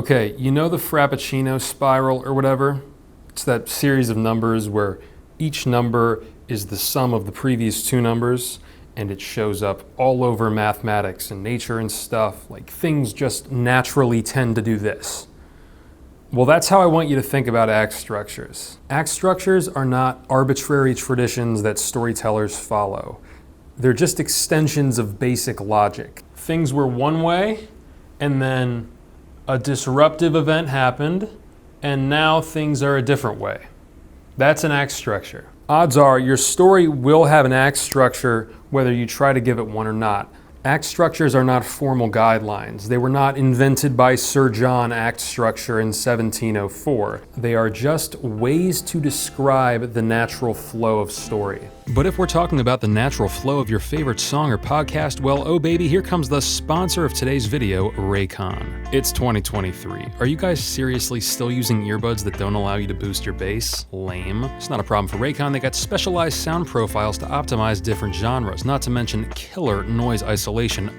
Okay, you know the Frappuccino spiral or whatever? It's that series of numbers where each number is the sum of the previous two numbers, and it shows up all over mathematics and nature and stuff. Like things just naturally tend to do this. Well, that's how I want you to think about act structures. Act structures are not arbitrary traditions that storytellers follow. They're just extensions of basic logic. Things were one way, and then a disruptive event happened, and now things are a different way. That's an act structure. Odds are your story will have an act structure whether you try to give it one or not. Act structures are not formal guidelines. They were not invented by Sir John Act Structure in 1704. They are just ways to describe the natural flow of story. But if we're talking about the natural flow of your favorite song or podcast, well, oh baby, here comes the sponsor of today's video, Raycon. It's 2023. Are you guys seriously still using earbuds that don't allow you to boost your bass? Lame. It's not a problem for Raycon. They got specialized sound profiles to optimize different genres, not to mention killer noise isolation.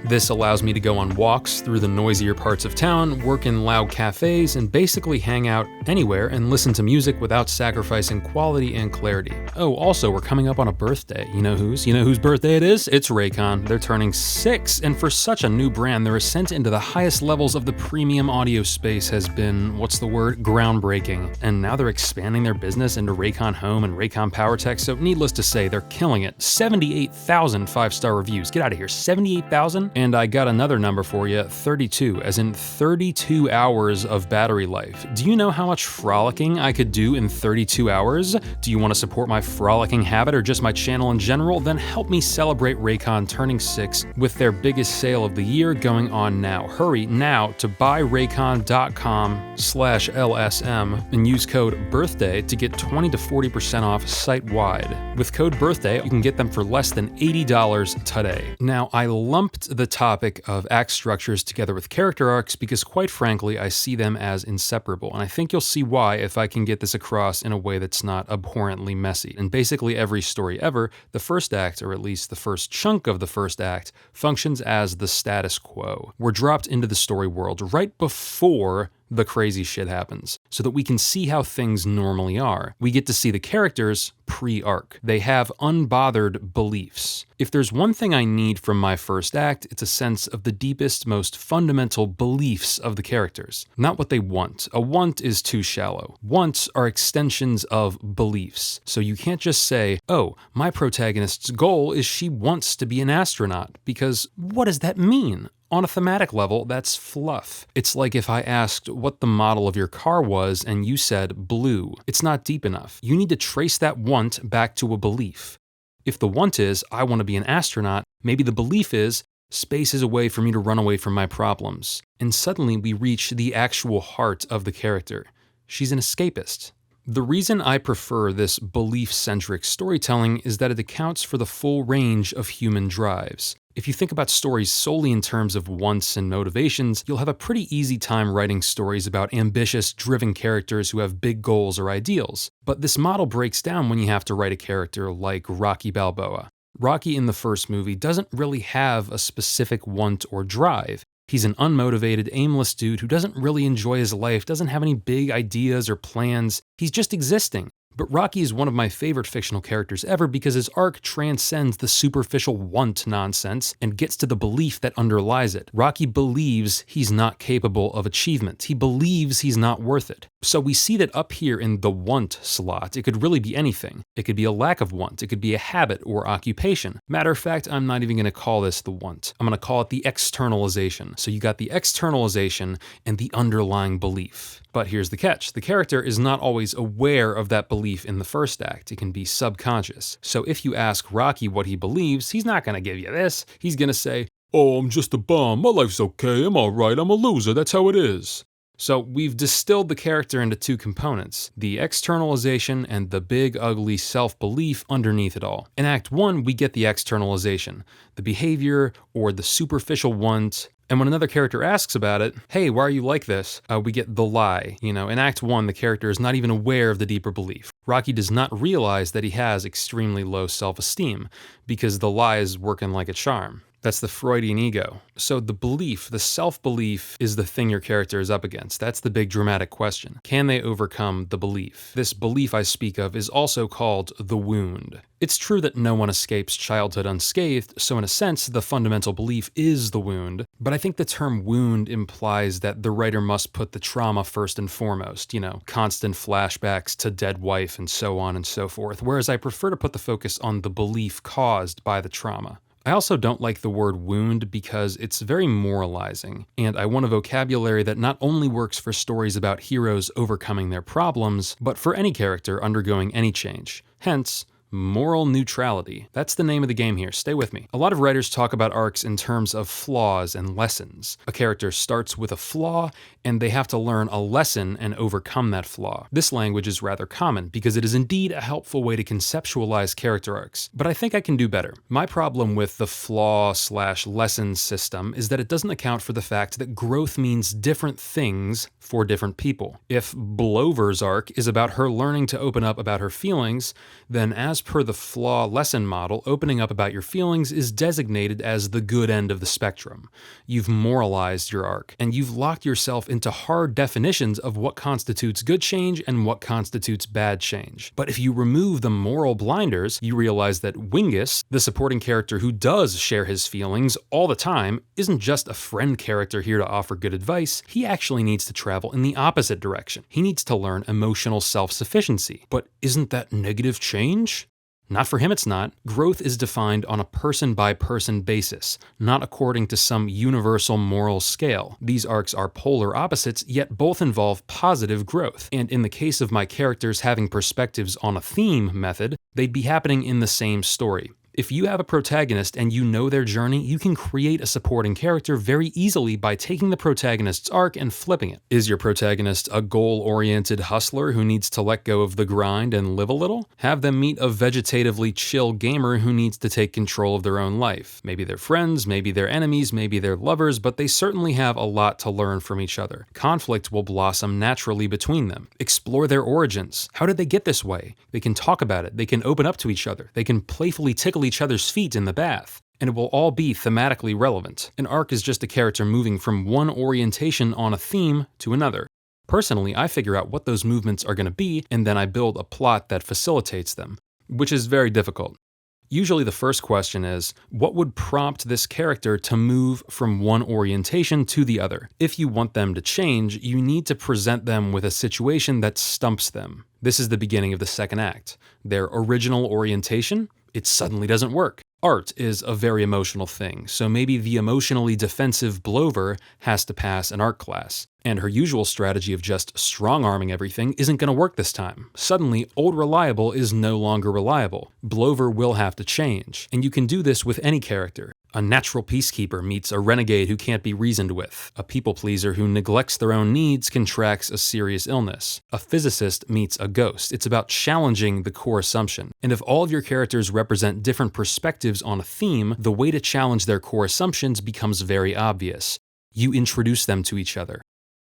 This allows me to go on walks through the noisier parts of town, work in loud cafes, and basically hang out anywhere and listen to music without sacrificing quality and clarity. Oh, also, we're coming up on a birthday. You know whose birthday it is? It's Raycon. They're turning 6, and for such a new brand, their ascent into the highest levels of the premium audio space has been, groundbreaking. And now they're expanding their business into Raycon Home and Raycon PowerTech, so needless to say, they're killing it. 78,000 5-star reviews. Get out of here, 78,000? And I got another number for you, 32, as in 32 hours of battery life. Do you know how much frolicking I could do in 32 hours? Do you want to support my frolicking habit or just my channel in general? Then help me celebrate Raycon turning 6 with their biggest sale of the year going on now. Hurry now to buyraycon.com/LSM and use code BIRTHDAY to get 20 to 40% off site-wide. With code BIRTHDAY, you can get them for less than $80 today. Now, I lumped the topic of act structures together with character arcs because quite frankly, I see them as inseparable, and I think you'll see why if I can get this across in a way that's not abhorrently messy. In basically every story ever, the first act, or at least the first chunk of the first act, functions as the status quo. We're dropped into the story world right before the crazy shit happens, so that we can see how things normally are. We get to see the characters pre-arc. They have unbothered beliefs. If there's one thing I need from my first act, it's a sense of the deepest, most fundamental beliefs of the characters. Not what they want. A want is too shallow. Wants are extensions of beliefs. So you can't just say, oh, my protagonist's goal is she wants to be an astronaut, because what does that mean? On a thematic level, that's fluff. It's like if I asked what the model of your car was and you said blue. It's not deep enough. You need to trace that want back to a belief. If the want is, I want to be an astronaut, maybe the belief is, space is a way for me to run away from my problems. And suddenly we reach the actual heart of the character. She's an escapist. The reason I prefer this belief-centric storytelling is that it accounts for the full range of human drives. If you think about stories solely in terms of wants and motivations, you'll have a pretty easy time writing stories about ambitious, driven characters who have big goals or ideals. But this model breaks down when you have to write a character like Rocky Balboa. Rocky in the first movie doesn't really have a specific want or drive. He's an unmotivated, aimless dude who doesn't really enjoy his life, doesn't have any big ideas or plans. He's just existing. But Rocky is one of my favorite fictional characters ever because his arc transcends the superficial want nonsense and gets to the belief that underlies it. Rocky believes he's not capable of achievement. He believes he's not worth it. So we see that up here in the want slot, it could really be anything. It could be a lack of want. It could be a habit or occupation. Matter of fact, I'm not even going to call this the want. I'm going to call it the externalization. So you got the externalization and the underlying belief. But here's the catch. The character is not always aware of that belief in the first act. It can be subconscious. So if you ask Rocky what he believes, he's not going to give you this. He's going to say, oh, I'm just a bum. My life's okay. I'm all right. I'm a loser. That's how it is. So we've distilled the character into two components, the externalization and the big, ugly self-belief underneath it all. In Act 1, we get the externalization, the behavior or the superficial want. And when another character asks about it, hey, why are you like this? We get the lie. In Act 1, the character is not even aware of the deeper belief. Rocky does not realize that he has extremely low self-esteem because the lie is working like a charm. That's the Freudian ego. So the belief, the self-belief, is the thing your character is up against. That's the big dramatic question. Can they overcome the belief? This belief I speak of is also called the wound. It's true that no one escapes childhood unscathed, so in a sense, the fundamental belief is the wound, but I think the term wound implies that the writer must put the trauma first and foremost, constant flashbacks to dead wife and so on and so forth, whereas I prefer to put the focus on the belief caused by the trauma. I also don't like the word wound because it's very moralizing, and I want a vocabulary that not only works for stories about heroes overcoming their problems, but for any character undergoing any change. Hence, moral neutrality. That's the name of the game here. Stay with me. A lot of writers talk about arcs in terms of flaws and lessons. A character starts with a flaw, and they have to learn a lesson and overcome that flaw. This language is rather common because it is indeed a helpful way to conceptualize character arcs, but I think I can do better. My problem with the flaw/lesson system is that it doesn't account for the fact that growth means different things for different people. If Blover's arc is about her learning to open up about her feelings, then as per the flaw lesson model, opening up about your feelings is designated as the good end of the spectrum. You've moralized your arc, and you've locked yourself into hard definitions of what constitutes good change and what constitutes bad change. But if you remove the moral blinders, you realize that Wingus, the supporting character who does share his feelings all the time, isn't just a friend character here to offer good advice. He actually needs to travel in the opposite direction. He needs to learn emotional self-sufficiency. But isn't that negative change? Not for him, it's not. Growth is defined on a person-by-person basis, not according to some universal moral scale. These arcs are polar opposites, yet both involve positive growth. And in the case of my characters having perspectives on a theme method, they'd be happening in the same story. If you have a protagonist and you know their journey, you can create a supporting character very easily by taking the protagonist's arc and flipping it. Is your protagonist a goal-oriented hustler who needs to let go of the grind and live a little? Have them meet a vegetatively chill gamer who needs to take control of their own life. Maybe they're friends, maybe they're enemies, maybe they're lovers, but they certainly have a lot to learn from each other. Conflict will blossom naturally between them. Explore their origins. How did they get this way? They can talk about it. They can open up to each other. They can playfully tickle each other's feet in the bath, and it will all be thematically relevant. An arc is just a character moving from one orientation on a theme to another. Personally, I figure out what those movements are going to be, and then I build a plot that facilitates them, which is very difficult. Usually the first question is, what would prompt this character to move from one orientation to the other? If you want them to change, you need to present them with a situation that stumps them. This is the beginning of the second act. Their original orientation? It suddenly doesn't work. Art is a very emotional thing, so maybe the emotionally defensive Blover has to pass an art class, and her usual strategy of just strong-arming everything isn't going to work this time. Suddenly, old reliable is no longer reliable. Blover will have to change, and you can do this with any character. A natural peacekeeper meets a renegade who can't be reasoned with. A people-pleaser who neglects their own needs contracts a serious illness. A physicist meets a ghost. It's about challenging the core assumption. And if all of your characters represent different perspectives on a theme, the way to challenge their core assumptions becomes very obvious. You introduce them to each other.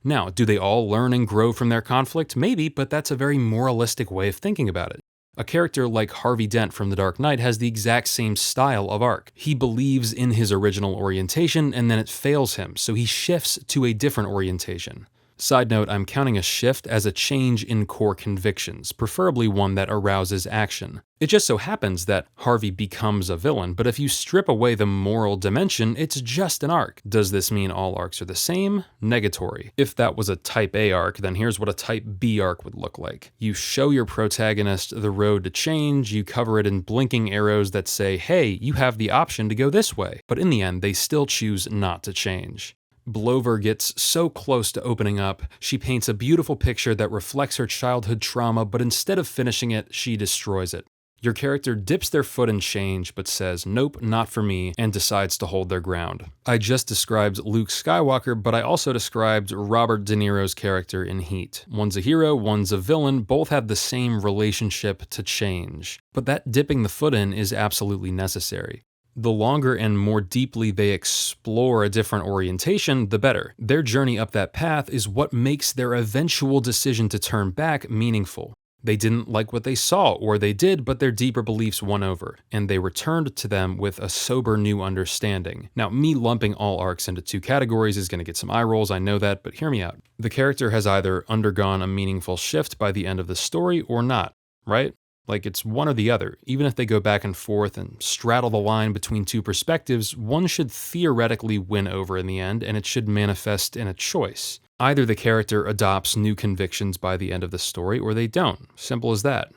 Now, do they all learn and grow from their conflict? Maybe, but that's a very moralistic way of thinking about it. A character like Harvey Dent from The Dark Knight has the exact same style of arc. He believes in his original orientation and then it fails him, so he shifts to a different orientation. Side note, I'm counting a shift as a change in core convictions, preferably one that arouses action. It just so happens that Harvey becomes a villain, but if you strip away the moral dimension, it's just an arc. Does this mean all arcs are the same? Negatory. If that was a Type A arc, then here's what a Type B arc would look like. You show your protagonist the road to change, you cover it in blinking arrows that say, hey, you have the option to go this way, but in the end, they still choose not to change. Blover gets so close to opening up, she paints a beautiful picture that reflects her childhood trauma, but instead of finishing it, she destroys it. Your character dips their foot in change, but says, nope, not for me, and decides to hold their ground. I just described Luke Skywalker, but I also described Robert De Niro's character in Heat. One's a hero, one's a villain, both have the same relationship to change. But that dipping the foot in is absolutely necessary. The longer and more deeply they explore a different orientation, the better. Their journey up that path is what makes their eventual decision to turn back meaningful. They didn't like what they saw, or they did, but their deeper beliefs won over, and they returned to them with a sober new understanding. Now, me lumping all arcs into two categories is going to get some eye rolls, I know that, but hear me out. The character has either undergone a meaningful shift by the end of the story or not, right? Like, it's one or the other. Even if they go back and forth and straddle the line between two perspectives, one should theoretically win over in the end, and it should manifest in a choice. Either the character adopts new convictions by the end of the story, or they don't. Simple as that.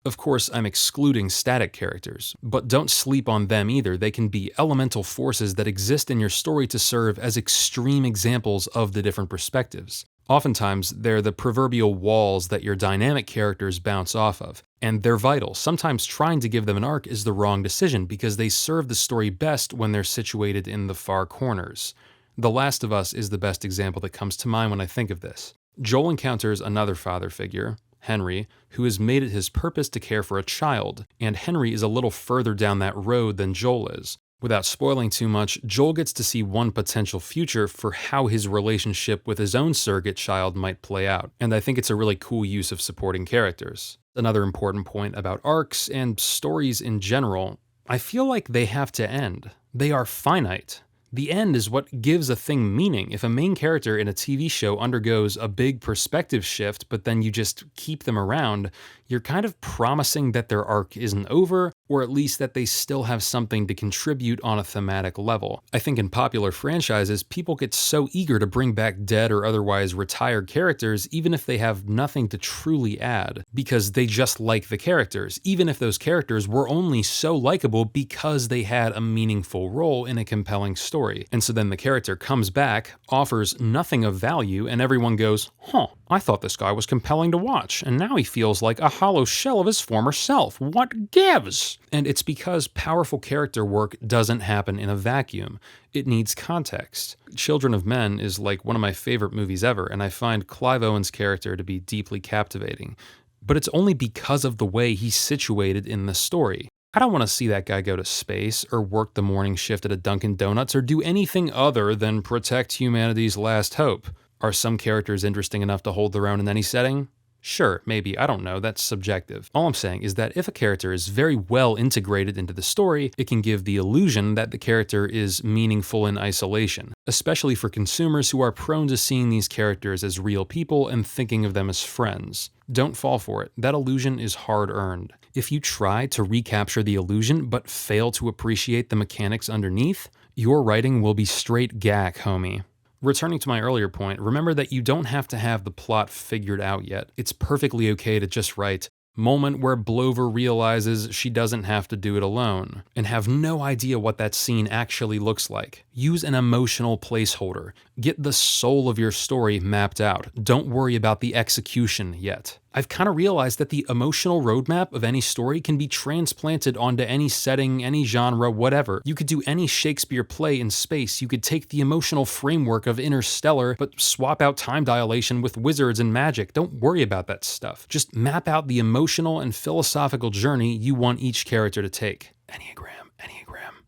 Of course, I'm excluding static characters, but don't sleep on them either. They can be elemental forces that exist in your story to serve as extreme examples of the different perspectives. Oftentimes, they're the proverbial walls that your dynamic characters bounce off of, and they're vital. Sometimes trying to give them an arc is the wrong decision because they serve the story best when they're situated in the far corners. The Last of Us is the best example that comes to mind when I think of this. Joel encounters another father figure, Henry, who has made it his purpose to care for a child, and Henry is a little further down that road than Joel is. Without spoiling too much, Joel gets to see one potential future for how his relationship with his own surrogate child might play out, and I think it's a really cool use of supporting characters. Another important point about arcs and stories in general, I feel like they have to end. They are finite. The end is what gives a thing meaning. If a main character in a TV show undergoes a big perspective shift, but then you just keep them around, you're kind of promising that their arc isn't over, or at least that they still have something to contribute on a thematic level. I think in popular franchises, people get so eager to bring back dead or otherwise retired characters, even if they have nothing to truly add, because they just like the characters, even if those characters were only so likable because they had a meaningful role in a compelling story. And so then the character comes back, offers nothing of value, and everyone goes, huh, I thought this guy was compelling to watch, and now he feels like a hollow shell of his former self. What gives? And it's because powerful character work doesn't happen in a vacuum. It needs context. Children of Men is like one of my favorite movies ever, and I find Clive Owen's character to be deeply captivating. But it's only because of the way he's situated in the story. I don't want to see that guy go to space, or work the morning shift at a Dunkin' Donuts, or do anything other than protect humanity's last hope. Are some characters interesting enough to hold their own in any setting? Sure, maybe, I don't know, that's subjective. All I'm saying is that if a character is very well integrated into the story, it can give the illusion that the character is meaningful in isolation, especially for consumers who are prone to seeing these characters as real people and thinking of them as friends. Don't fall for it, that illusion is hard-earned. If you try to recapture the illusion but fail to appreciate the mechanics underneath, your writing will be straight gack, homie. Returning to my earlier point, remember that you don't have to have the plot figured out yet. It's perfectly okay to just write, moment where Blover realizes she doesn't have to do it alone, and have no idea what that scene actually looks like. Use an emotional placeholder. Get the soul of your story mapped out. Don't worry about the execution yet. I've kind of realized that the emotional roadmap of any story can be transplanted onto any setting, any genre, whatever. You could do any Shakespeare play in space. You could take the emotional framework of Interstellar, but swap out time dilation with wizards and magic. Don't worry about that stuff. Just map out the emotional and philosophical journey you want each character to take. Enneagram.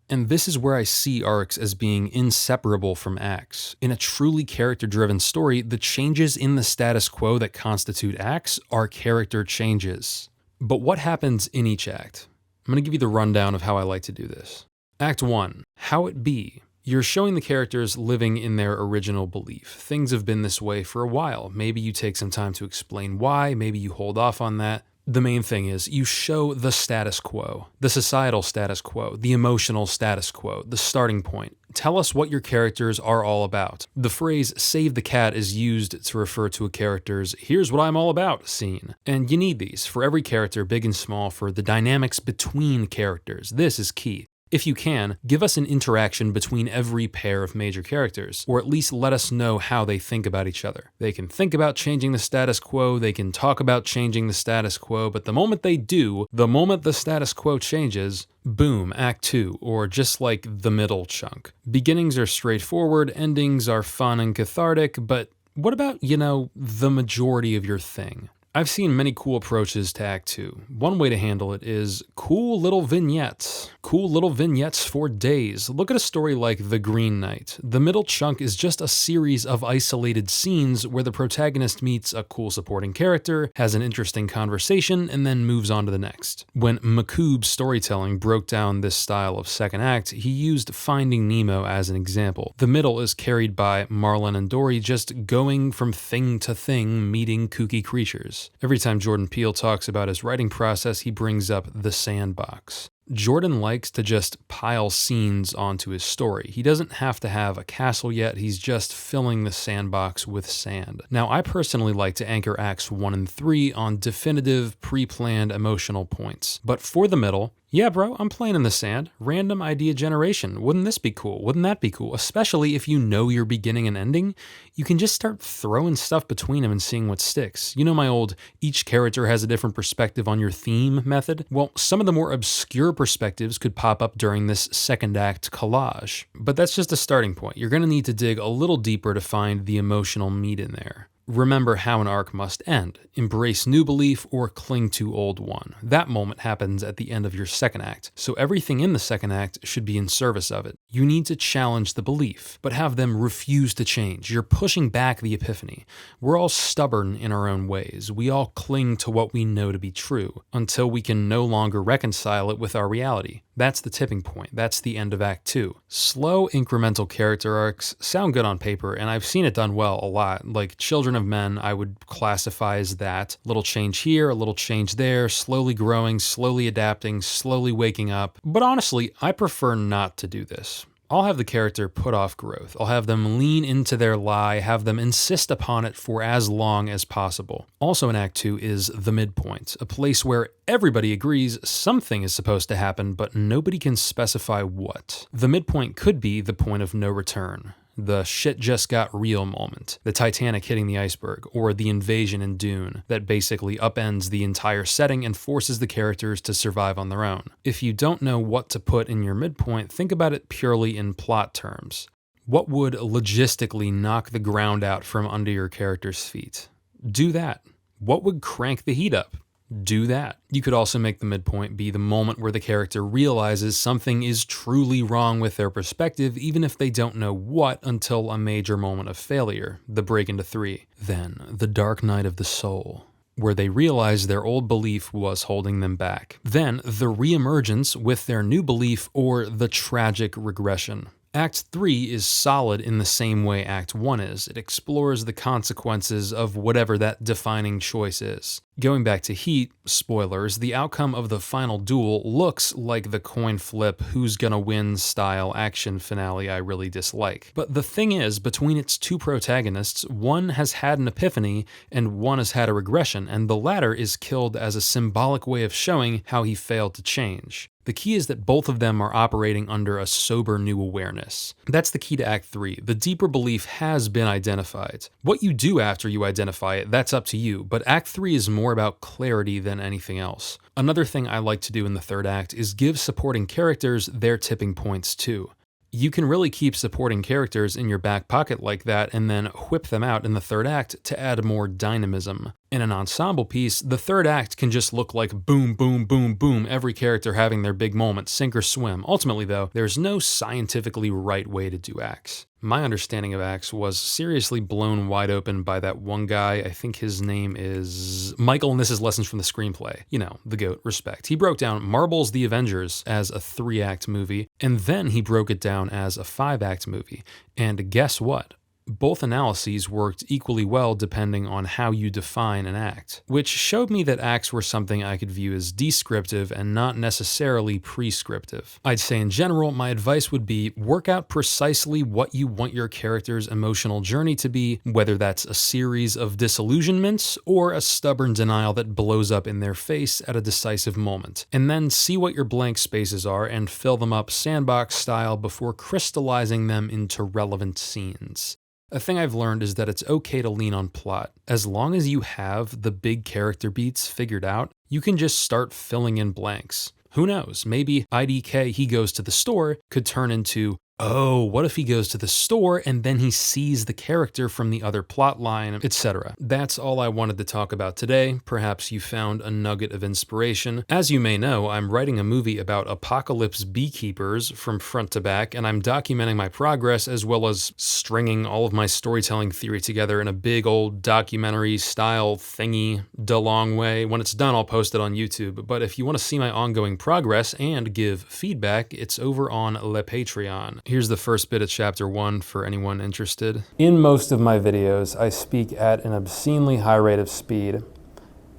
And this is where I see arcs as being inseparable from acts. In a truly character-driven story, the changes in the status quo that constitute acts are character changes. But what happens in each act? I'm going to give you the rundown of how I like to do this. Act 1. How it be. You're showing the characters living in their original belief. Things have been this way for a while. Maybe you take some time to explain why, maybe you hold off on that. The main thing is you show the status quo, the societal status quo, the emotional status quo, the starting point. Tell us what your characters are all about. The phrase "save the cat" is used to refer to a character's "here's what I'm all about" scene. And you need these for every character, big and small, for the dynamics between characters. This is key. If you can, give us an interaction between every pair of major characters, or at least let us know how they think about each other. They can think about changing the status quo, they can talk about changing the status quo, but the moment they do, the moment the status quo changes, boom, Act 2, or just like the middle chunk. Beginnings are straightforward, endings are fun and cathartic, but what about, the majority of your thing? I've seen many cool approaches to Act 2. One way to handle it is cool little vignettes. Cool little vignettes for days. Look at a story like The Green Knight. The middle chunk is just a series of isolated scenes where the protagonist meets a cool supporting character, has an interesting conversation, and then moves on to the next. When McCoob's storytelling broke down this style of second act, he used Finding Nemo as an example. The middle is carried by Marlin and Dory just going from thing to thing, meeting kooky creatures. Every time Jordan Peele talks about his writing process, he brings up the sandbox. Jordan likes to just pile scenes onto his story. He doesn't have to have a castle yet, he's just filling the sandbox with sand. Now, I personally like to anchor acts 1 and 3 on definitive, pre-planned emotional points. But for the middle, yeah, bro, I'm playing in the sand. Random idea generation. Wouldn't this be cool? Wouldn't that be cool? Especially if you know your beginning and ending, you can just start throwing stuff between them and seeing what sticks. You know my old, each character has a different perspective on your theme method? Well, some of the more obscure perspectives could pop up during this second act collage. But that's just a starting point. You're going to need to dig a little deeper to find the emotional meat in there. Remember how an arc must end. Embrace new belief or cling to old one. That moment happens at the end of your second act, so everything in the second act should be in service of it. You need to challenge the belief, but have them refuse to change. You're pushing back the epiphany. We're all stubborn in our own ways. We all cling to what we know to be true, until we can no longer reconcile it with our reality. That's the tipping point. That's the end of Act 2. Slow, incremental character arcs sound good on paper, and I've seen it done well a lot. Like Children of Men, I would classify as that. Little change here, a little change there, slowly growing, slowly adapting, slowly waking up. But honestly, I prefer not to do this. I'll have the character put off growth. I'll have them lean into their lie, have them insist upon it for as long as possible. Also in Act 2 is the midpoint, a place where everybody agrees something is supposed to happen, but nobody can specify what. The midpoint could be the point of no return. The shit just got real moment, the Titanic hitting the iceberg, or the invasion in Dune that basically upends the entire setting and forces the characters to survive on their own. If you don't know what to put in your midpoint, think about it purely in plot terms. What would logistically knock the ground out from under your character's feet? Do that. What would crank the heat up? Do that. You could also make the midpoint be the moment where the character realizes something is truly wrong with their perspective, even if they don't know what until a major moment of failure, the break into 3. Then, the dark night of the soul, where they realize their old belief was holding them back. Then, the reemergence with their new belief, or the tragic regression. Act 3 is solid in the same way Act 1 is. It explores the consequences of whatever that defining choice is. Going back to Heat, spoilers, the outcome of the final duel looks like the coin flip who's gonna win style action finale I really dislike. But the thing is, between its two protagonists, one has had an epiphany and one has had a regression, and the latter is killed as a symbolic way of showing how he failed to change. The key is that both of them are operating under a sober new awareness. That's the key to Act 3. The deeper belief has been identified. What you do after you identify it, that's up to you, but Act 3 is more about clarity than anything else. Another thing I like to do in the third act is give supporting characters their tipping points too. You can really keep supporting characters in your back pocket like that and then whip them out in the third act to add more dynamism. In an ensemble piece, the third act can just look like boom, boom, boom, boom, every character having their big moment, sink or swim. Ultimately though, there's no scientifically right way to do acts. My understanding of acts was seriously blown wide open by that one guy, I think his name is Michael, and this is Lessons from the Screenplay. You know, the GOAT, respect. He broke down Marvel's The Avengers as a 3-act movie, and then he broke it down as a 5-act movie. And guess what? Both analyses worked equally well depending on how you define an act, which showed me that acts were something I could view as descriptive and not necessarily prescriptive. I'd say in general, my advice would be work out precisely what you want your character's emotional journey to be, whether that's a series of disillusionments or a stubborn denial that blows up in their face at a decisive moment, and then see what your blank spaces are and fill them up sandbox style before crystallizing them into relevant scenes. A thing I've learned is that it's okay to lean on plot. As long as you have the big character beats figured out, you can just start filling in blanks. Who knows, maybe IDK he goes to the store could turn into, Oh, what if he goes to the store and then he sees the character from the other plot line, etc. That's all I wanted to talk about today. Perhaps you found a nugget of inspiration. As you may know, I'm writing a movie about apocalypse beekeepers from front to back, and I'm documenting my progress as well as stringing all of my storytelling theory together in a big old documentary style thingy the long way. When it's done, I'll post it on YouTube. But if you want to see my ongoing progress and give feedback, it's over on Le Patreon. Here's the first bit of chapter 1 for anyone interested. In most of my videos, I speak at an obscenely high rate of speed.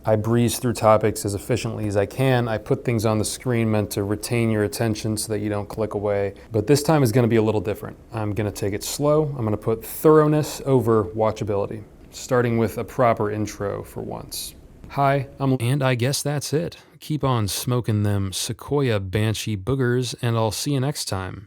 I breeze through topics as efficiently as I can. I put things on the screen meant to retain your attention so that you don't click away. But this time is going to be a little different. I'm going to take it slow. I'm going to put thoroughness over watchability, starting with a proper intro for once. Hi, and I guess that's it. Keep on smoking them Sequoia Banshee boogers, and I'll see you next time.